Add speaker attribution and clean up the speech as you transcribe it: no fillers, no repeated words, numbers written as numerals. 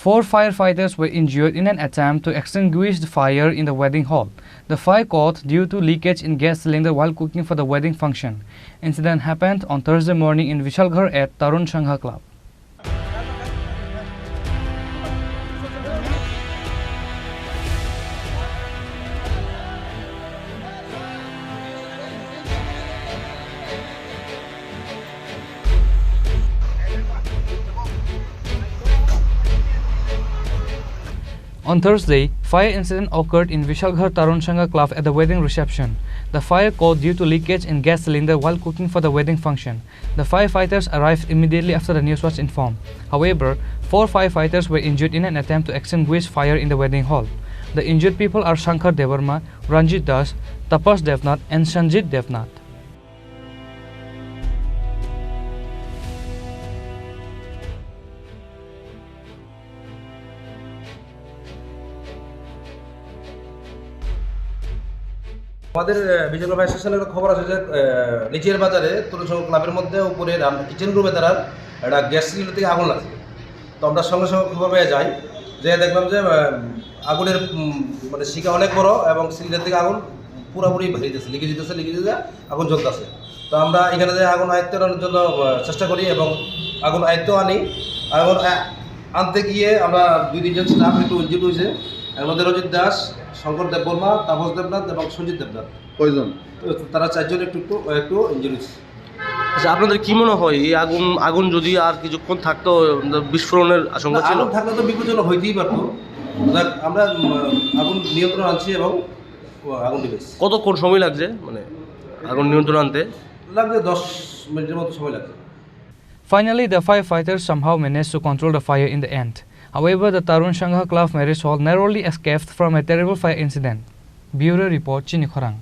Speaker 1: 4 firefighters were injured in an attempt to extinguish the fire in the wedding hall. The fire caught due to leakage in gas cylinder while cooking for the wedding function. Incident happened on Thursday morning in Vishalghar at Tarun Sangha Club. On Thursday, fire incident occurred in Vishalghar Tarun Sangha Club at the wedding reception. The fire caught due to leakage in gas cylinder while cooking for the wedding function. The firefighters arrived immediately after the news was informed. However, 4 firefighters were injured in an attempt to extinguish fire in the wedding hall. The injured people are Shankar Devarma, Ranjit Das, Tapas Devnath and Sanjit Devnath.
Speaker 2: আমাদের বিজয় fire স্টেশনের খবর আছে যে নিচের বাজারে তরুণ ক্লাবের মধ্যে উপরে কিচেন রুমে তারা একটা গ্যাস সিলিন্ডার থেকে আগুন লাগছে। তো আমরা সঙ্গে সঙ্গে খবর পেয়ে যাই যে দেখলাম যে আগুনের মানে শিখা অনেক বড় এবং সিলিন্ডার থেকে আগুন পুরোপুরি বেরিয়েছে, লিখে যেতেছে আগুন জ্বলতেছে। তো আমরা এখানে যে আগুন আয়ত্ত আনার জন্য চেষ্টা করি এবং আগুন আয়ত্ত আনি। আগুন আনতে গিয়ে আমরা 2-3 জন স্টাফ একটু ইনজিউর্ড হয়েছে। এর মধ্যে রঞ্জিত দাস, শঙ্কর দেববর্মা, তাপস দেবনাথ এবং সঞ্জিত দেবনাথ। কয়জন? তারা 4 জন একটু ইনজিউর্ড হয়েছে।
Speaker 3: আচ্ছা, আপনাদের কি মনে হয় এই আগুন যদি আর কিছুক্ষণ থাকতো বিস্ফোরণের আশঙ্কা ছিল?
Speaker 2: আগুন থাকলে তো বিপজ্জনক হইতেই পারতো। আমরা আগুন নিয়ন্ত্রণ আনছি এবং আগুন নিভেছে।
Speaker 3: কতক্ষণ সময় লাগছে মানে আগুন নিয়ন্ত্রণ আনতে?
Speaker 2: লাগছে 10 মিনিটের মতো সময় লাগছে।
Speaker 1: Finally, the firefighters somehow managed to control the fire in the end. However, the Tarun Sangha Club marriage hall narrowly escaped from a terrible fire incident. Bureau Report, Chini, Khorang.